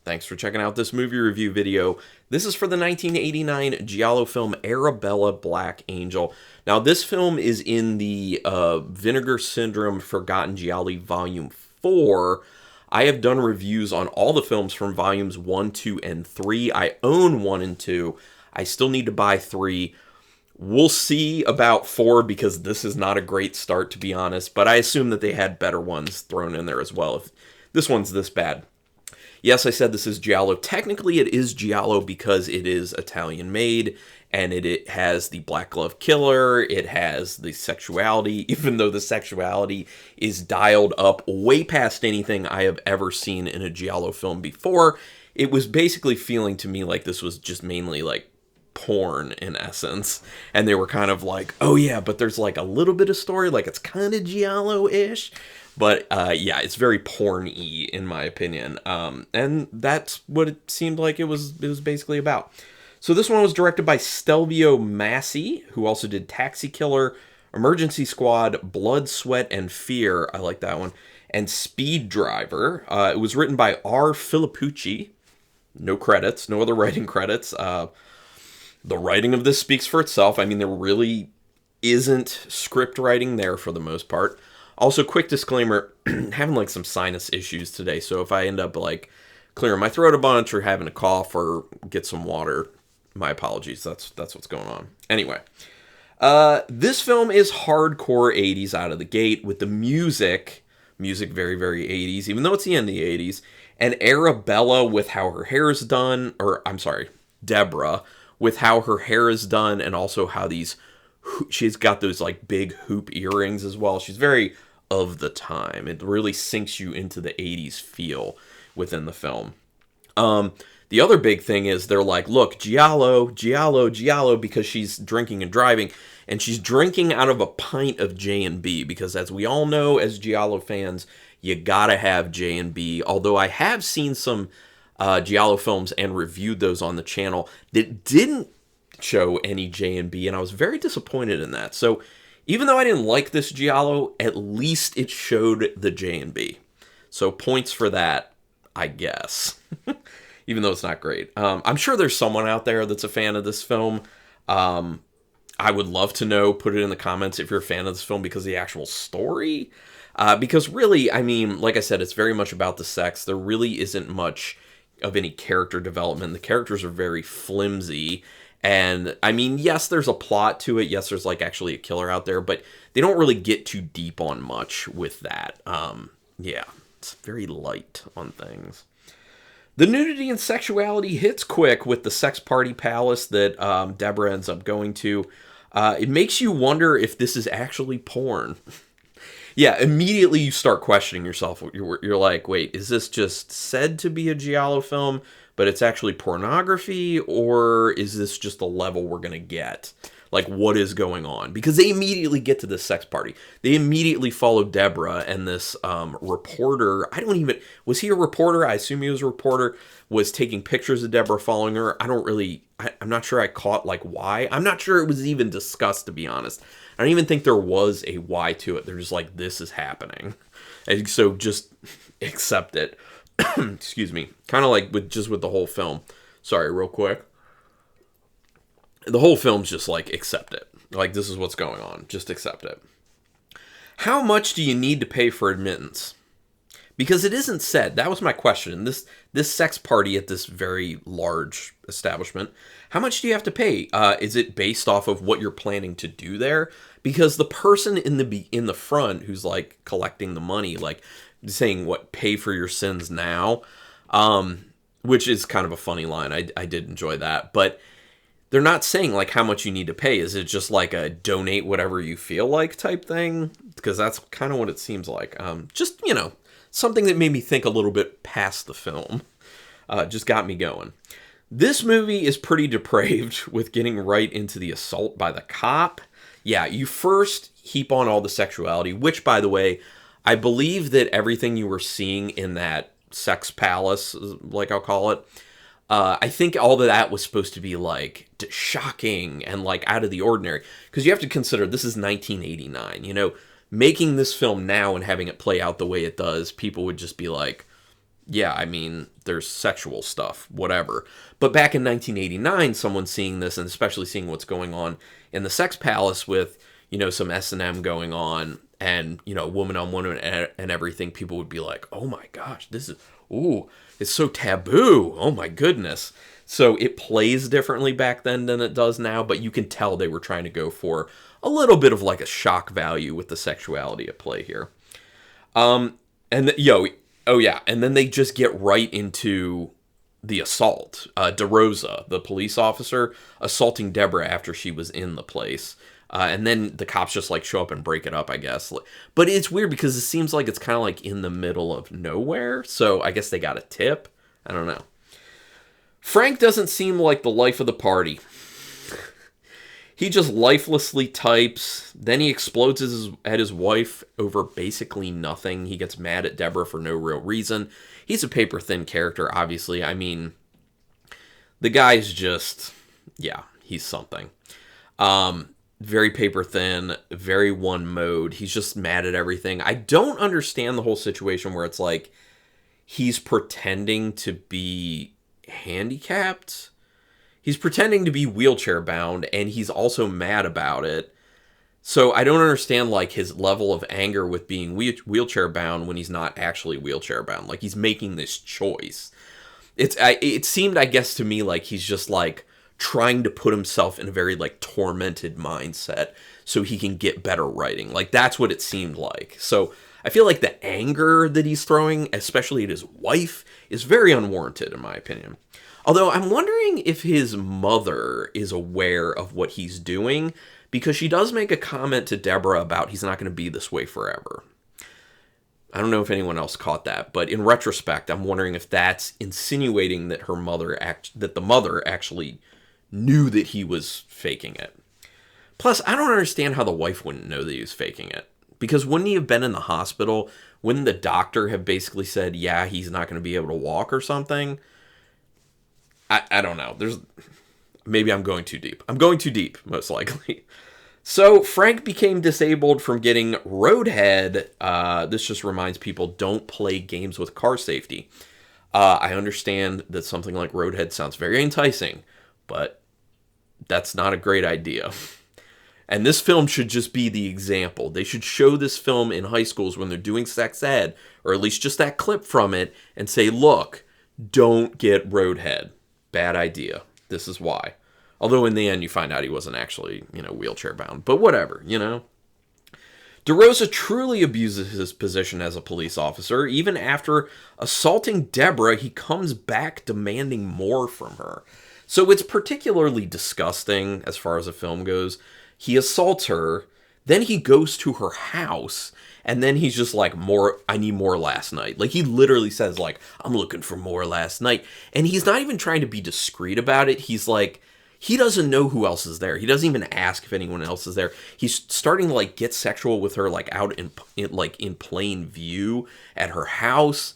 Thanks for checking out this movie review video. This is for the 1989 giallo film Arabella Black Angel. Now, this film is in the Vinegar Syndrome Forgotten Gialli Volume 4. I have done reviews on all the films from Volumes 1, 2, and 3. I own 1 and 2. I still need to buy 3. We'll see about 4 because this is not a great start, to be honest. But I assume that they had better ones thrown in there as well if this one's this bad. Yes, I said this is giallo. Technically, it is giallo because it is Italian-made, and it has the black glove killer, it has the sexuality, even though the sexuality is dialed up way past anything I have ever seen in a giallo film before. It was basically feeling to me like this was just mainly like porn in essence, and they were kind of like, oh yeah, but there's like a little bit of story, like it's kind of giallo-ish. But, yeah, it's very porn-y, in my opinion. And that's what it seemed like it was basically about. So this one was directed by Stelvio Massi, who also did Taxi Killer, Emergency Squad, Blood, Sweat, and Fear. I like that one. And Speed Driver. It was written by R. Filippucci. No credits. No other writing credits. The writing of this speaks for itself. I mean, there really isn't script writing there for the most part. Also, quick disclaimer, having like some sinus issues today, so if I end up like clearing my throat a bunch or having a cough or get some water, my apologies. That's what's going on. Anyway, this film is hardcore 80s out of the gate with the music very, very 80s, even though it's the end of the 80s, and Arabella with how her hair is done, or I'm sorry, Deborah, with how her hair is done, and also how she's got those like big hoop earrings as well. She's very of the time. It really sinks you into the 80s feel within the film. The other big thing is they're like, look, giallo, giallo, giallo, because she's drinking and driving, and she's drinking out of a pint of J&B, because as we all know as giallo fans, you gotta have J&B, although I have seen some giallo films and reviewed those on the channel that didn't show any J&B, and I was very disappointed in that. So even though I didn't like this giallo, at least it showed the J&B. So points for that, I guess. Even though it's not great. I'm sure there's someone out there that's a fan of this film. I would love to know. Put it in the comments if you're a fan of this film because of the actual story. Because really, I mean, like I said, it's very much about the sex. There really isn't much of any character development. The characters are very flimsy. And, I mean, yes, there's a plot to it. Yes, there's, like, actually a killer out there. But they don't really get too deep on much with that. Yeah, it's very light on things. The nudity and sexuality hits quick with the sex party palace that Deborah ends up going to. It makes you wonder if this is actually porn. Yeah, immediately you start questioning yourself. You're like, wait, is this just said to be a giallo film, but it's actually pornography, or is this just the level we're going to get? Like, what is going on? Because they immediately get to this sex party. They immediately follow Deborah and this reporter. Was he a reporter? I assume he was a reporter, was taking pictures of Deborah following her. I'm not sure I caught, like, why. I'm not sure it was even discussed, to be honest. I don't even think there was a why to it. They're just like, this is happening. And so just accept it. Excuse me. Kind of like with the whole film. Sorry, real quick. The whole film's just like, accept it. Like, this is what's going on. Just accept it. How much do you need to pay for admittance? Because it isn't said. That was my question. This sex party at this very large establishment, how much do you have to pay? Is it based off of what you're planning to do there? Because the person in the front who's like collecting the money, like saying what, pay for your sins now, which is kind of a funny line. I did enjoy that, but they're not saying like how much you need to pay. Is it just like a donate whatever you feel like type thing? Because that's kind of what it seems like. Just, something that made me think a little bit past the film. Just got me going. This movie is pretty depraved with getting right into the assault by the cop. Yeah, you first heap on all the sexuality, which, by the way, I believe that everything you were seeing in that sex palace, like I'll call it, I think all of that was supposed to be, like, shocking and, like, out of the ordinary. Because you have to consider, this is 1989, making this film now and having it play out the way it does, people would just be like, yeah, I mean, there's sexual stuff, whatever. But back in 1989, someone seeing this, and especially seeing what's going on in the Sex Palace with, some S&M going on, and, woman on woman and everything, people would be like, oh my gosh, it's so taboo. Oh my goodness. So it plays differently back then than it does now, but you can tell they were trying to go for a little bit of like a shock value with the sexuality at play here. Oh yeah, and then they just get right into the assault. DeRosa, the police officer, assaulting Deborah after she was in the place. And then the cops just like show up and break it up, I guess. But it's weird because it seems like it's kind of like in the middle of nowhere. So I guess they got a tip. I don't know. Frank doesn't seem like the life of the party. He just lifelessly types. Then he explodes at his wife over basically nothing. He gets mad at Deborah for no real reason. He's a paper-thin character, obviously. I mean, the guy's just, yeah, he's something. Very paper-thin, very one-mode. He's just mad at everything. I don't understand the whole situation where it's like he's pretending to be handicapped. He's pretending to be wheelchair bound, and he's also mad about it. So I don't understand like his level of anger with being wheelchair bound when he's not actually wheelchair bound. Like he's making this choice. It seemed, I guess, to me like he's just like trying to put himself in a very like tormented mindset so he can get better writing. Like that's what it seemed like. So I feel like the anger that he's throwing, especially at his wife, is very unwarranted in my opinion. Although I'm wondering if his mother is aware of what he's doing, because she does make a comment to Deborah about he's not going to be this way forever. I don't know if anyone else caught that, but in retrospect, I'm wondering if that's insinuating that the mother actually knew that he was faking it. Plus, I don't understand how the wife wouldn't know that he was faking it. Because wouldn't he have been in the hospital? Wouldn't the doctor have basically said, yeah, he's not going to be able to walk or something? I don't know. Maybe I'm going too deep. I'm going too deep, most likely. So Frank became disabled from getting roadhead. This just reminds people, don't play games with car safety. I understand that something like roadhead sounds very enticing, but that's not a great idea. And this film should just be the example. They should show this film in high schools when they're doing sex ed, or at least just that clip from it, and say, look, don't get roadhead. Bad idea. This is why. Although in the end you find out he wasn't actually, wheelchair bound. But whatever, DeRosa truly abuses his position as a police officer. Even after assaulting Deborah, he comes back demanding more from her. So it's particularly disgusting as far as the film goes. He assaults her, then he goes to her house, and then he's just like, I need more last night. Like, he literally says, like, I'm looking for more last night. And he's not even trying to be discreet about it. He's like, he doesn't know who else is there. He doesn't even ask if anyone else is there. He's starting to, like, get sexual with her, like, out in plain view at her house.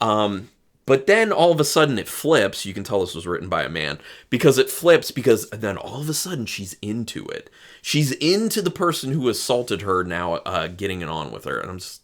But then all of a sudden it flips. You can tell this was written by a man. Because it flips because then all of a sudden she's into it. She's into the person who assaulted her now getting it on with her. And I'm just...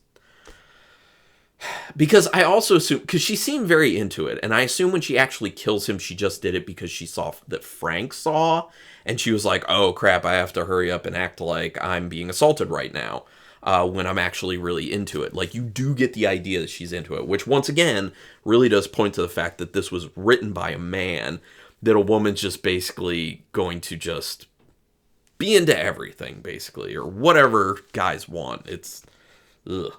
Because I also assume... Because she seemed very into it. And I assume when she actually kills him, she just did it because she saw that Frank saw. And she was like, oh crap, I have to hurry up and act like I'm being assaulted right now. When I'm actually really into it. Like, you do get the idea that she's into it, which, once again, really does point to the fact that this was written by a man, that a woman's just basically going to just be into everything, basically, or whatever guys want. It's... ugh.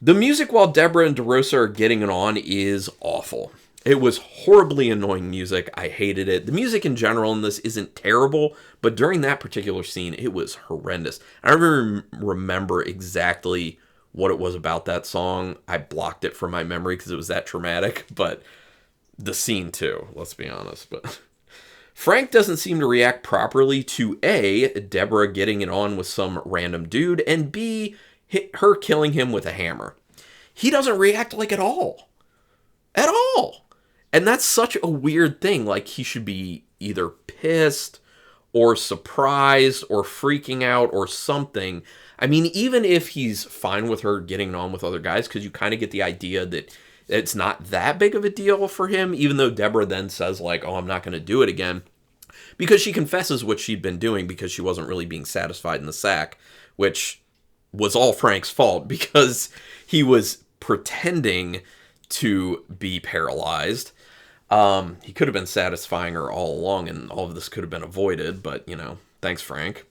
The music while Deborah and DeRosa are getting it on is awful. It was horribly annoying music. I hated it. The music in general in this isn't terrible, but during that particular scene, it was horrendous. I don't even remember exactly what it was about that song. I blocked it from my memory because it was that traumatic, but the scene too, let's be honest. But Frank doesn't seem to react properly to A, Deborah getting it on with some random dude, and B, her killing him with a hammer. He doesn't react like at all. At all. And that's such a weird thing. Like, he should be either pissed or surprised or freaking out or something. I mean, even if he's fine with her getting on with other guys, because you kind of get the idea that it's not that big of a deal for him, even though Deborah then says, like, oh, I'm not going to do it again. Because she confesses what she'd been doing because she wasn't really being satisfied in the sack, which was all Frank's fault because he was pretending to be paralyzed. He could have been satisfying her all along and all of this could have been avoided, but, you know, thanks, Frank.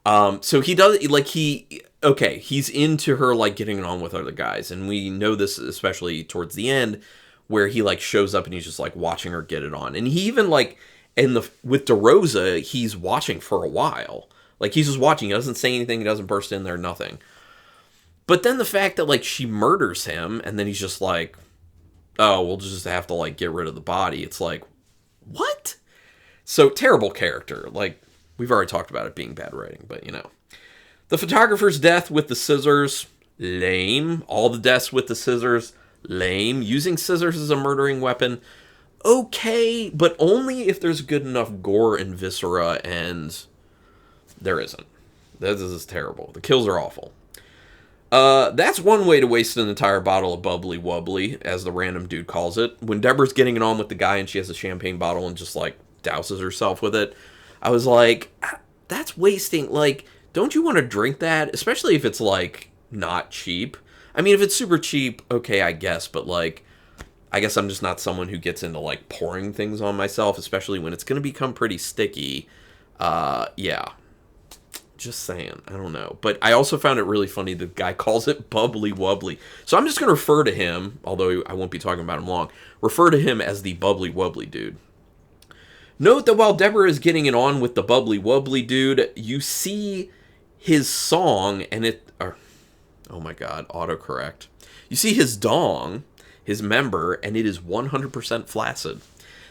So he does, like, he's into her, like, getting it on with other guys, and we know this especially towards the end, where he, like, shows up and he's just, like, watching her get it on. And he even, like, with DeRosa, he's watching for a while. Like, he's just watching, he doesn't say anything, he doesn't burst in there, nothing. But then the fact that, like, she murders him, and then he's just like, oh, we'll just have to, like, get rid of the body. It's like, what? So, terrible character. Like, we've already talked about it being bad writing, but, you know. The photographer's death with the scissors, lame. All the deaths with the scissors, lame. Using scissors as a murdering weapon, okay, but only if there's good enough gore and viscera, and there isn't. This is terrible. The kills are awful. That's one way to waste an entire bottle of bubbly wubbly, as the random dude calls it. When Deborah's getting it on with the guy and she has a champagne bottle and just, like, douses herself with it, I was like, that's wasting. Like, don't you want to drink that? Especially if it's, like, not cheap. I mean, if it's super cheap, okay, I guess, but, like, I guess I'm just not someone who gets into, like, pouring things on myself, especially when it's going to become pretty sticky. Yeah. Just saying. I don't know. But I also found it really funny the guy calls it bubbly wubbly. So I'm just going to refer to him, although I won't be talking about him long, refer to him as the bubbly wubbly dude. Note that while Deborah is getting it on with the bubbly wubbly dude, you see his song and oh my god, autocorrect. You see his dong, his member, and it is 100% flaccid.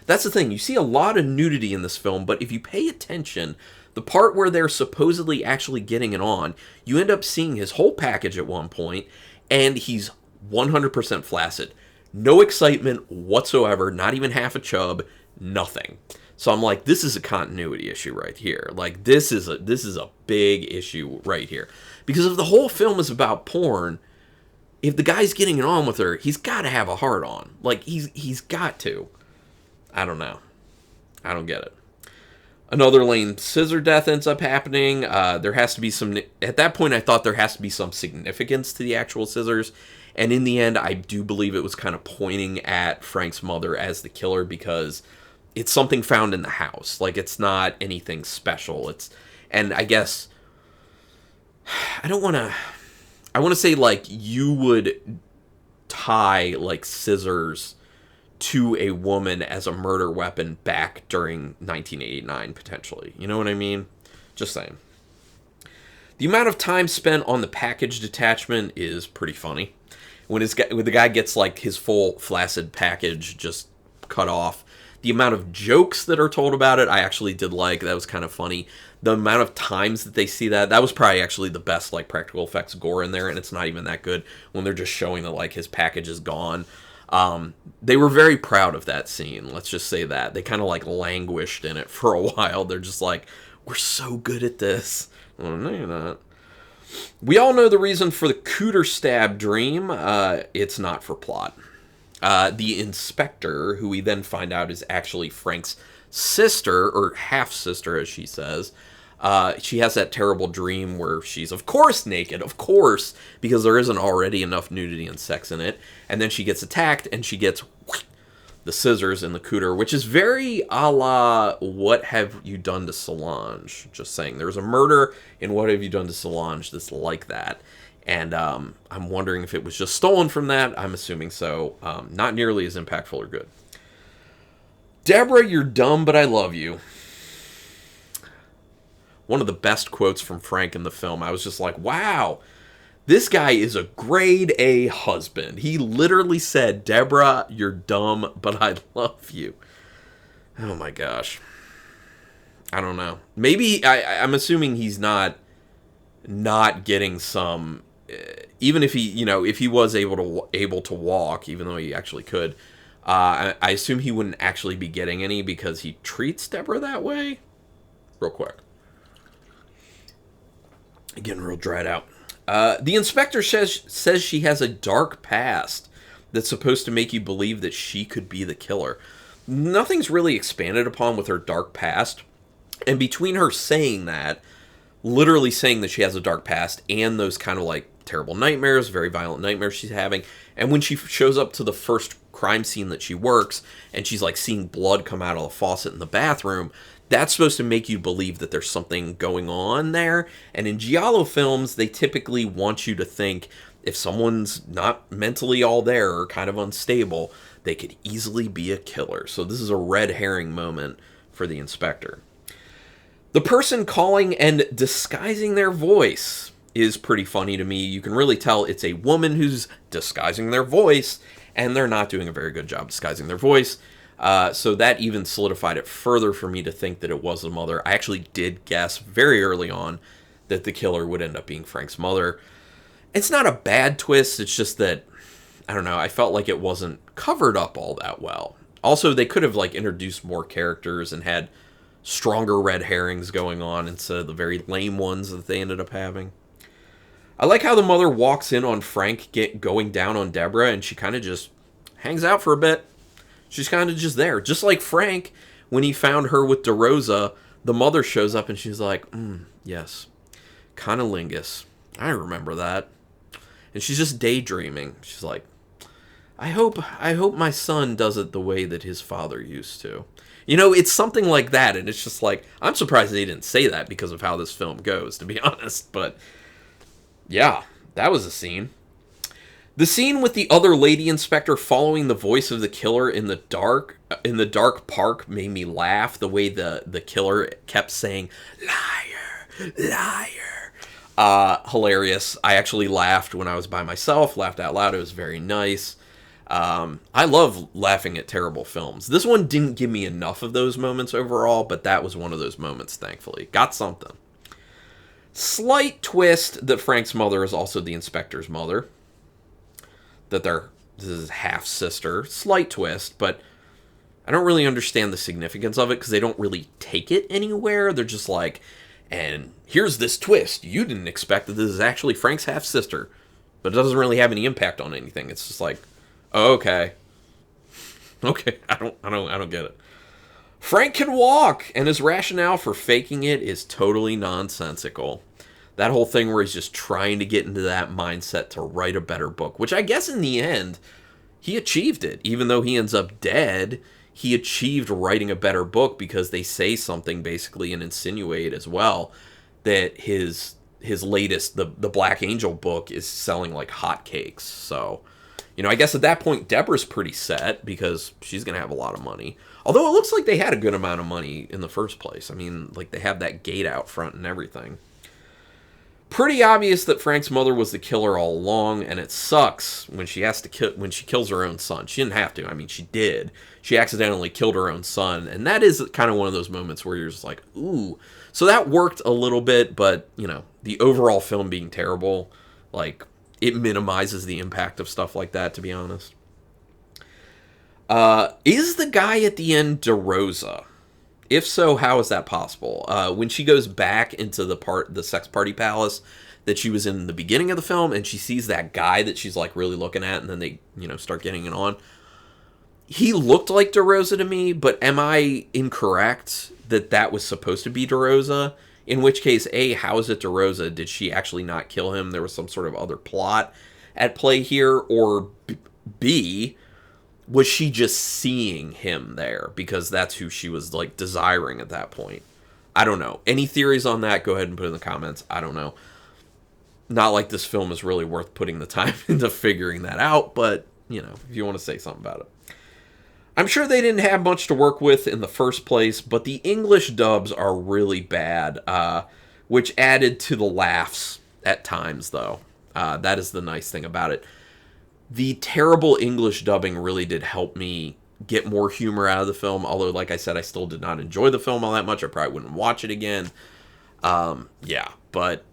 That's the thing. You see a lot of nudity in this film, but if you pay attention, the part where they're supposedly actually getting it on, you end up seeing his whole package at one point, and he's 100% flaccid. No excitement whatsoever, not even half a chub, nothing. So I'm like, this is a continuity issue right here. Like, this is a big issue right here. Because if the whole film is about porn, if the guy's getting it on with her, he's got to have a heart on. Like, he's got to. I don't know. I don't get it. Another lame scissor death ends up happening. There has to be some... At that point, I thought there has to be some significance to the actual scissors. And in the end, I do believe it was kind of pointing at Frank's mother as the killer because it's something found in the house. Like, it's not anything special. And I guess... I don't want to... I want to say, like, you would tie, like, scissors to a woman as a murder weapon back during 1989, potentially. You know what I mean? Just saying. The amount of time spent on the package detachment is pretty funny. When the guy gets, like, his full flaccid package just cut off, the amount of jokes that are told about it, I actually did like. That was kind of funny. The amount of times that they see that was probably actually the best, like, practical effects gore in there, and it's not even that good when they're just showing that, like, his package is gone. They were very proud of that scene. Let's just say that. They kind of, like, languished in it for a while. They're just like, we're so good at this. Well, no, you're not. We all know the reason for the cooter stab dream. It's not for plot. The inspector, who we then find out is actually Frank's sister, or half-sister, as she says, she has that terrible dream where she's, of course, naked, of course, because there isn't already enough nudity and sex in it, and then she gets attacked, and she gets the scissors in the cooter, which is very a la What Have You Done to Solange? Just saying, there's a murder in What Have You Done to Solange that's like that, and I'm wondering if it was just stolen from that. I'm assuming so. Not nearly as impactful or good. Deborah, you're dumb, but I love you. One of the best quotes from Frank in the film. I was just like, wow, this guy is a grade A husband. He literally said, Deborah, you're dumb, but I love you. Oh my gosh. I don't know. Maybe, I'm assuming he's not getting some, even if he, if he was able to walk, even though he actually could, I assume he wouldn't actually be getting any because he treats Deborah that way. Real quick. Getting real dried out. The inspector says she has a dark past. that's supposed to make you believe that she could be the killer. Nothing's really expanded upon with her dark past. And between her saying that, literally saying that she has a dark past, and those kind of like terrible nightmares, very violent nightmares she's having, and when she shows up to the first crime scene that she works, and she's like seeing blood come out of the faucet in the bathroom, that's supposed to make you believe that there's something going on there. And in giallo films, they typically want you to think if someone's not mentally all there or kind of unstable, they could easily be a killer. So this is a red herring moment for the inspector. The person calling and disguising their voice is pretty funny to me. You can really tell it's a woman who's disguising their voice, and they're not doing a very good job disguising their voice. So that even solidified it further for me to think that it was the mother. I actually did guess very early on that the killer would end up being Frank's mother. It's not a bad twist, it's just that, I don't know, I felt like it wasn't covered up all that well. Also, they could have like introduced more characters and had stronger red herrings going on instead of the very lame ones that they ended up having. I like how the mother walks in on Frank going down on Deborah, and she kind of just hangs out for a bit. She's kind of just there. Just like Frank, when he found her with DeRosa, the mother shows up and she's like, yes, conolingus. I remember that. And she's just daydreaming. She's like, I hope my son does it the way that his father used to. You know, it's something like that, and it's just like, I'm surprised they didn't say that because of how this film goes, to be honest. But, yeah, that was a scene. The scene with the other lady inspector following the voice of the killer in the dark park made me laugh. The way the killer kept saying, liar, liar. Hilarious. I actually laughed when I was by myself, laughed out loud. It was very nice. I love laughing at terrible films. This one didn't give me enough of those moments overall, but that was one of those moments, thankfully. Got something. Slight twist that Frank's mother is also the inspector's mother. That this is half-sister. Slight twist, but I don't really understand the significance of it because they don't really take it anywhere. They're just like, and here's this twist. You didn't expect that this is actually Frank's half-sister. But it doesn't really have any impact on anything. It's just like, oh, okay. Okay, I don't get it. Frank can walk, and his rationale for faking it is totally nonsensical. That whole thing where he's just trying to get into that mindset to write a better book, which I guess in the end, he achieved it. Even though he ends up dead, he achieved writing a better book because they say something basically and insinuate as well that his latest, the Black Angel book, is selling like hotcakes. So, you know, I guess at that point, Deborah's pretty set because she's going to have a lot of money. Although it looks like they had a good amount of money in the first place. I mean, like they have that gate out front and everything. Pretty obvious that Frank's mother was the killer all along, and it sucks when she kills her own son. She didn't have to. I mean, she did. She accidentally killed her own son, and that is kind of one of those moments where you're just like, ooh. So that worked a little bit, but, you know, the overall film being terrible, like, it minimizes the impact of stuff like that, to be honest. Is the guy at the end DeRosa? If so, how is that possible? When she goes back into the sex party palace that she was in the beginning of the film, and she sees that guy that she's like really looking at, and then they, you know, start getting it on. He looked like DeRosa to me, but am I incorrect that was supposed to be DeRosa? In which case, A, how is it DeRosa? Did she actually not kill him? There was some sort of other plot at play here, or B, was she just seeing him there because that's who she was like desiring at that point? I don't know. Any theories on that, go ahead and put in the comments. I don't know. Not like this film is really worth putting the time into figuring that out, but, you know, if you want to say something about it. I'm sure they didn't have much to work with in the first place, but the English dubs are really bad, which added to the laughs at times, though. That is the nice thing about it. The terrible English dubbing really did help me get more humor out of the film, although, like I said, I still did not enjoy the film all that much. I probably wouldn't watch it again. Yeah, but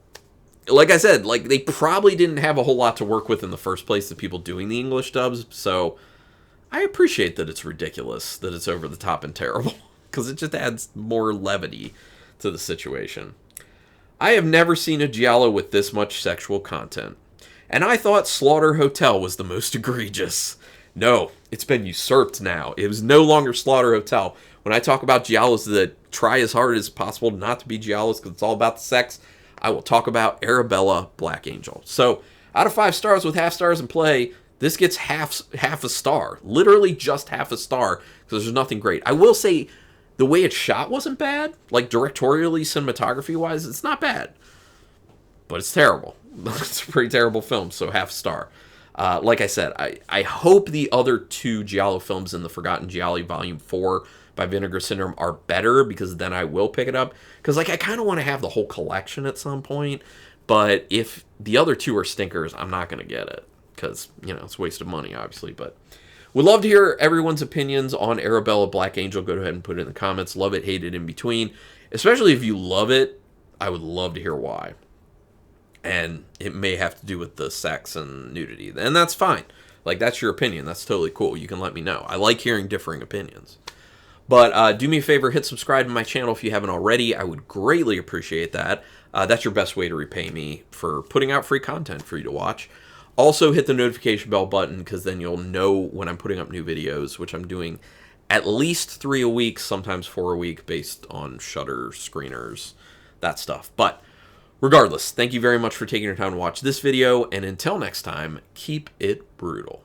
like I said, like they probably didn't have a whole lot to work with in the first place, the people doing the English dubs, so I appreciate that it's ridiculous, that it's over the top and terrible, because it just adds more levity to the situation. I have never seen a giallo with this much sexual content. And I thought Slaughter Hotel was the most egregious. No, it's been usurped now. It was no longer Slaughter Hotel. When I talk about giallos that try as hard as possible not to be giallos because it's all about the sex, I will talk about Arabella Black Angel. So, out of 5 stars with half stars in play, this gets half a star. Literally just half a star because there's nothing great. I will say the way it's shot wasn't bad. Like, directorially, cinematography-wise, it's not bad. But it's terrible. It's a pretty terrible film, so half a star. Like I said, I hope the other 2 giallo films in the Forgotten Gialli Volume 4 by Vinegar Syndrome are better, because then I will pick it up. Because, like, I kind of want to have the whole collection at some point. But if the other 2 are stinkers, I'm not going to get it. Because, you know, it's a waste of money, obviously. But would love to hear everyone's opinions on Arabella Black Angel. Go ahead and put it in the comments. Love it, hate it, in between. Especially if you love it, I would love to hear why. And it may have to do with the sex and nudity. And that's fine. Like, that's your opinion. That's totally cool. You can let me know. I like hearing differing opinions. But do me a favor, hit subscribe to my channel if you haven't already. I would greatly appreciate that. That's your best way to repay me for putting out free content for you to watch. Also, hit the notification bell button, because then you'll know when I'm putting up new videos, which I'm doing at least 3 a week, sometimes 4 a week, based on Shudder, screeners, that stuff. But regardless, thank you very much for taking your time to watch this video, and until next time, keep it brutal.